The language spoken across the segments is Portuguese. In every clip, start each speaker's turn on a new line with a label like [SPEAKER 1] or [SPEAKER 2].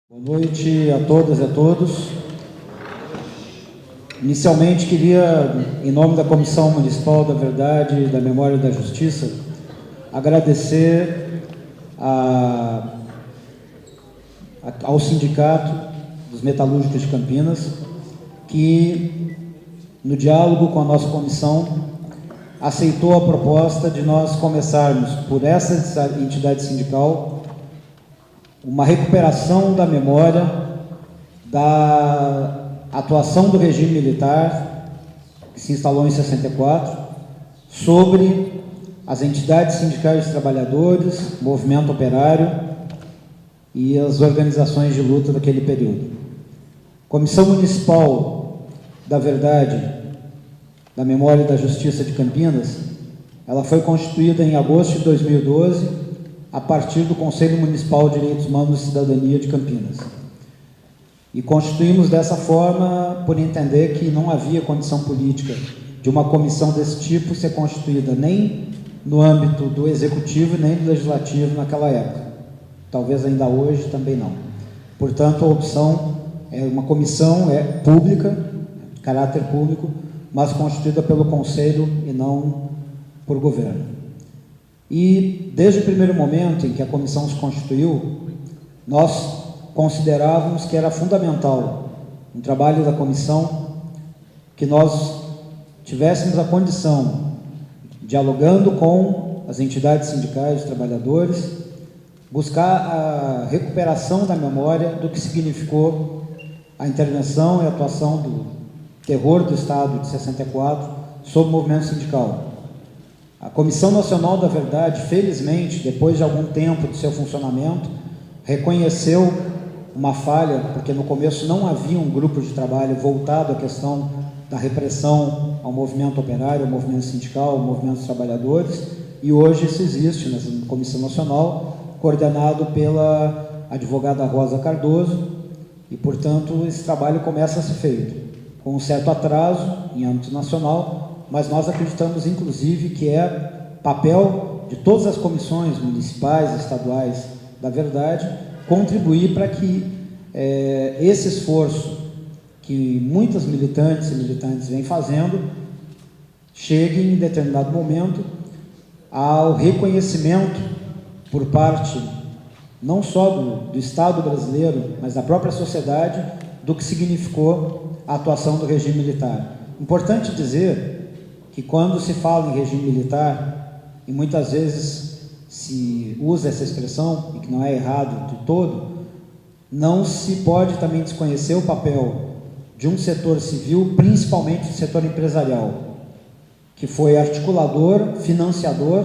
[SPEAKER 1] Boa noite a todas e a todos. Inicialmente, queria, em nome da Comissão Municipal da Verdade, da Memória e da Justiça, agradecer ao Sindicato dos Metalúrgicos de Campinas, que, no diálogo com a nossa comissão, aceitou a proposta de nós começarmos, por essa entidade sindical, uma recuperação da memória da atuação do regime militar, que se instalou em 64, sobre as entidades sindicais de trabalhadores, movimento operário e as organizações de luta daquele período. Comissão Municipal da Verdade, da Memória e da Justiça de Campinas, ela foi constituída em agosto de 2012, a partir do Conselho Municipal de Direitos Humanos e Cidadania de Campinas. E constituímos dessa forma por entender que não havia condição política de uma comissão desse tipo ser constituída nem no âmbito do Executivo nem do Legislativo naquela época. Talvez ainda hoje também não. Portanto, a opção é uma comissão pública, de caráter público, mas constituída pelo Conselho e não por governo. E, desde o primeiro momento em que a comissão se constituiu, nós considerávamos que era fundamental, no trabalho da comissão, que nós tivéssemos a condição, dialogando com as entidades sindicais de trabalhadores, buscar a recuperação da memória do que significou a intervenção e a atuação do terror do Estado de 64 sobre o movimento sindical. A Comissão Nacional da Verdade, felizmente, depois de algum tempo de seu funcionamento, reconheceu uma falha, porque no começo não havia um grupo de trabalho voltado à questão da repressão ao movimento operário, ao movimento sindical, ao movimento dos trabalhadores, e hoje isso existe nessa Comissão Nacional, coordenado pela advogada Rosa Cardoso, e, portanto, esse trabalho começa a ser feito, com um certo atraso em âmbito nacional, mas nós acreditamos, inclusive, que é papel de todas as comissões municipais, estaduais da verdade, contribuir para que esse esforço que muitas militantes e militantes vêm fazendo chegue, em determinado momento, ao reconhecimento por parte não só do Estado brasileiro, mas da própria sociedade, do que significou a atuação do regime militar. Importante dizer que quando se fala em regime militar, e muitas vezes se usa essa expressão, e que não é errado de todo, não se pode também desconhecer o papel de um setor civil, principalmente do setor empresarial, que foi articulador, financiador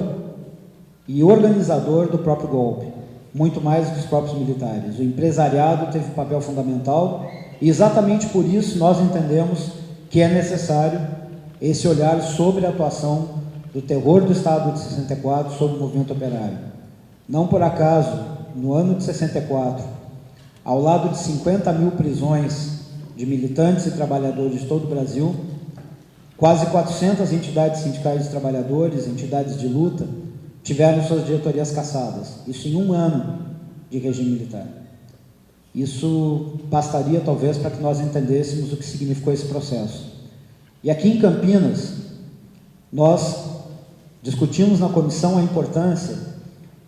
[SPEAKER 1] e organizador do próprio golpe, muito mais do que os próprios militares. O empresariado teve um papel fundamental, e exatamente por isso nós entendemos que é necessário esse olhar sobre a atuação do terror do Estado de 64 sobre o movimento operário. Não por acaso, no ano de 64, ao lado de 50 mil prisões de militantes e trabalhadores de todo o Brasil, quase 400 entidades sindicais de trabalhadores, entidades de luta, tiveram suas diretorias cassadas. Isso em um ano de regime militar. Isso bastaria, talvez, para que nós entendêssemos o que significou esse processo. E aqui em Campinas, nós discutimos na comissão a importância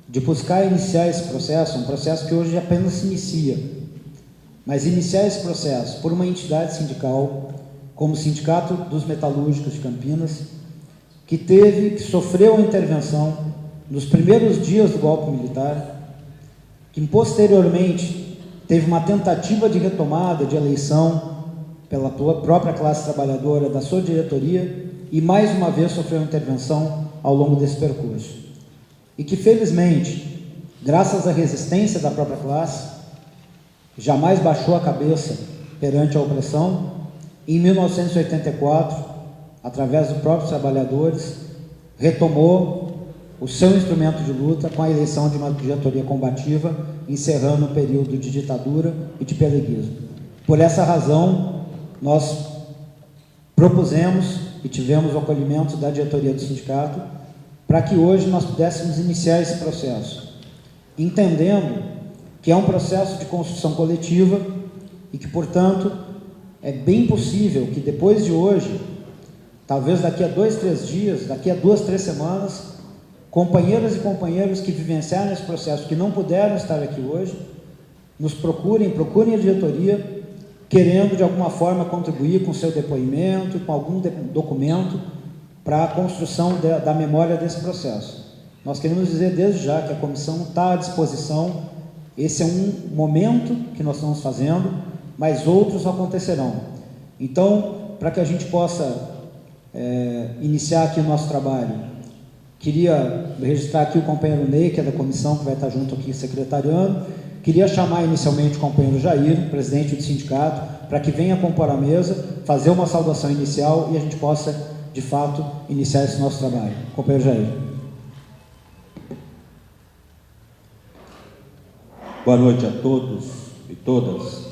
[SPEAKER 1] de buscar iniciar esse processo, um processo que hoje apenas se inicia, mas iniciar esse processo por uma entidade sindical, como o Sindicato dos Metalúrgicos de Campinas, que sofreu a intervenção nos primeiros dias do golpe militar, que posteriormente teve uma tentativa de retomada de eleição pela própria classe trabalhadora da sua diretoria e mais uma vez sofreu intervenção ao longo desse percurso. E que, felizmente, graças à resistência da própria classe, jamais baixou a cabeça perante a opressão. Em 1984, através dos próprios trabalhadores, retomou o seu instrumento de luta com a eleição de uma diretoria combativa, encerrando o período de ditadura e de peleguismo. Por essa razão, nós propusemos e tivemos o acolhimento da diretoria do sindicato para que hoje nós pudéssemos iniciar esse processo, entendendo que é um processo de construção coletiva e que, portanto, é bem possível que depois de hoje, talvez daqui a 2, 3 dias, daqui a 2, 3 semanas, companheiras e companheiros que vivenciaram esse processo, que não puderam estar aqui hoje, nos procurem a diretoria, querendo de alguma forma contribuir com seu depoimento, com algum documento para a construção da memória desse processo. Nós queremos dizer desde já que a comissão está à disposição. Esse é um momento que nós estamos fazendo, mas outros acontecerão. Então, para que a gente possa iniciar aqui o nosso trabalho, queria registrar aqui o companheiro Ney, que é da comissão, que vai estar junto aqui secretariando. Queria chamar inicialmente o companheiro Jair, presidente do sindicato, para que venha compor a mesa, fazer uma saudação inicial e a gente possa, de fato, iniciar esse nosso trabalho. Companheiro Jair.
[SPEAKER 2] Boa noite a todos e todas.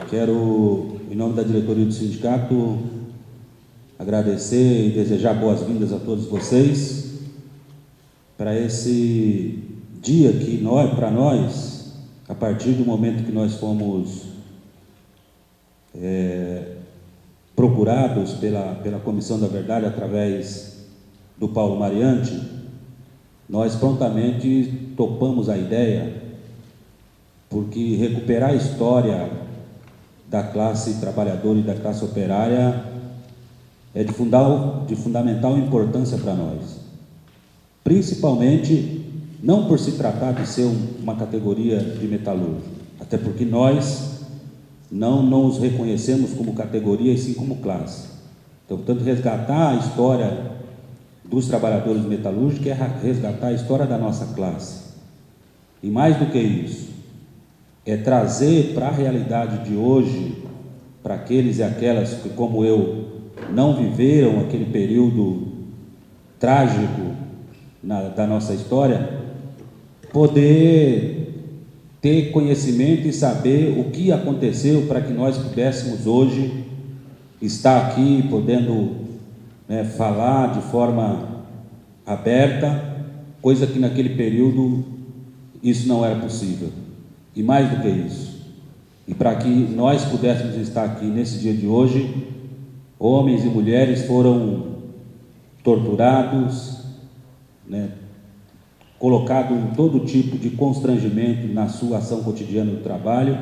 [SPEAKER 2] Quero, em nome da diretoria do sindicato, agradecer e desejar boas-vindas a todos vocês para esse dia que para nós, a partir do momento que nós fomos procurados pela Comissão da Verdade através do Paulo Mariante, nós prontamente topamos a ideia, porque recuperar a história da classe trabalhadora e da classe operária é de fundamental importância para nós, principalmente não por se tratar de ser uma categoria de metalúrgico, até porque nós não nos reconhecemos como categoria e sim como classe. Então, portanto, resgatar a história dos trabalhadores metalúrgicos é resgatar a história da nossa classe. E mais do que isso, é trazer para a realidade de hoje, para aqueles e aquelas que, como eu, não viveram aquele período trágico da nossa história, poder ter conhecimento e saber o que aconteceu para que nós pudéssemos hoje estar aqui, podendo falar de forma aberta, coisa que naquele período isso não era possível. E mais do que isso, e para que nós pudéssemos estar aqui nesse dia de hoje, homens e mulheres foram torturados, colocados em todo tipo de constrangimento na sua ação cotidiana do trabalho,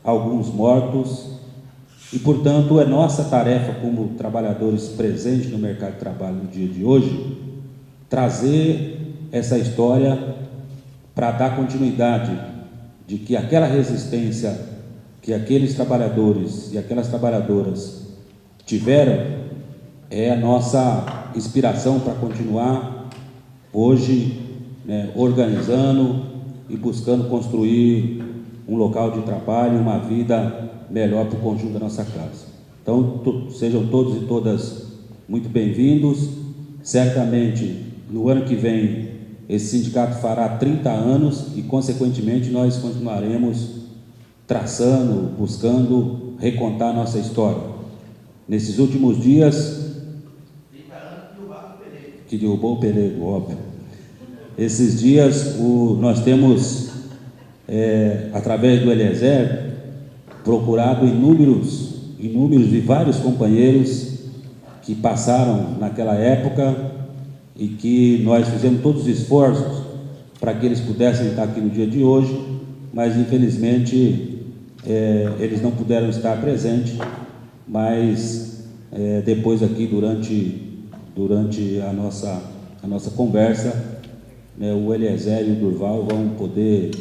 [SPEAKER 2] alguns mortos, e portanto é nossa tarefa como trabalhadores presentes no mercado de trabalho no dia de hoje, trazer essa história para dar continuidade de que aquela resistência que aqueles trabalhadores e aquelas trabalhadoras tiveram é a nossa inspiração para continuar hoje organizando e buscando construir um local de trabalho, uma vida melhor para o conjunto da nossa classe. Então, sejam todos e todas muito bem-vindos. Certamente, no ano que vem, esse sindicato fará 30 anos e, consequentemente, nós continuaremos traçando, buscando recontar a nossa história. Nesses últimos dias, 30 anos que derrubou o pelego, óbvio. Esses dias, nós temos, através do Eliezer, procurado inúmeros e vários companheiros que passaram naquela época e que nós fizemos todos os esforços para que eles pudessem estar aqui no dia de hoje, mas infelizmente eles não puderam estar presentes, mas depois aqui durante a nossa conversa, o Eliezer e o Durval vão poder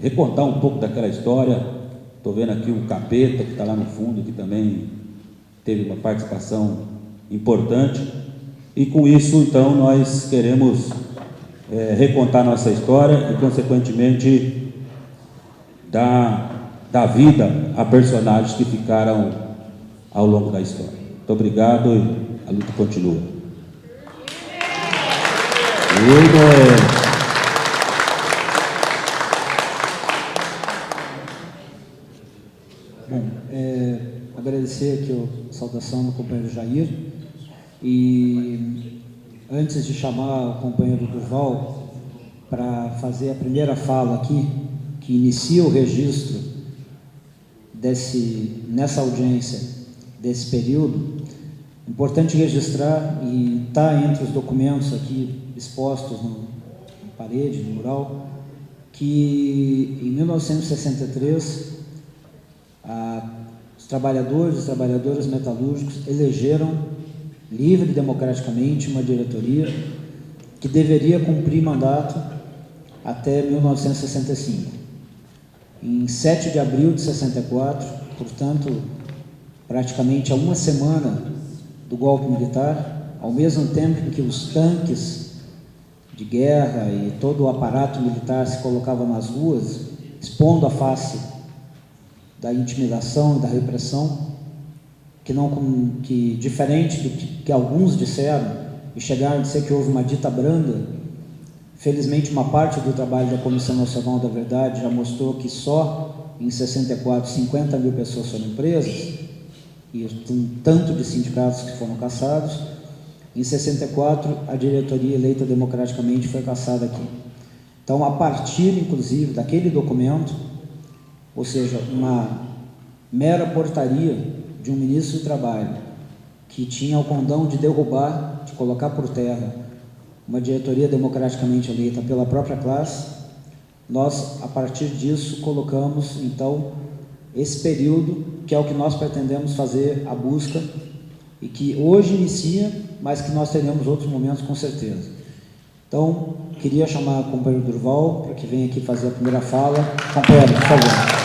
[SPEAKER 2] recontar um pouco daquela história. Estou vendo aqui o Capeta, que está lá no fundo, que também teve uma participação importante. E com isso, então, nós queremos recontar nossa história e, consequentemente, dar vida a personagens que ficaram ao longo da história. Muito obrigado e a luta continua.
[SPEAKER 1] Bom, agradecer aqui a saudação do companheiro Jair. E antes de chamar o companheiro Durval, para fazer a primeira fala aqui, que inicia o registro nessa audiência desse período. Importante registrar, e está entre os documentos aqui expostos na parede, no mural, que em 1963 os trabalhadores e trabalhadoras metalúrgicos elegeram livre e democraticamente uma diretoria que deveria cumprir mandato até 1965. Em 7 de abril de 64, portanto, praticamente a uma semana do golpe militar, ao mesmo tempo em que os tanques de guerra e todo o aparato militar se colocava nas ruas, expondo a face da intimidação e da repressão, que diferente do que alguns disseram, e chegaram a dizer que houve uma dita branda, felizmente uma parte do trabalho da Comissão Nacional da Verdade já mostrou que só em 64, 50 mil pessoas foram presas, e um tanto de sindicatos que foram cassados. Em 64, a diretoria eleita democraticamente foi cassada aqui. Então, a partir, inclusive, daquele documento, ou seja, uma mera portaria de um ministro do Trabalho, que tinha o condão de derrubar, de colocar por terra, uma diretoria democraticamente eleita pela própria classe, nós, a partir disso, colocamos, então, esse período, que é o que nós pretendemos fazer a busca, e que hoje inicia, mas que nós teremos outros momentos com certeza. Então, queria chamar o companheiro Durval para que venha aqui fazer a primeira fala. Companheiro, por favor.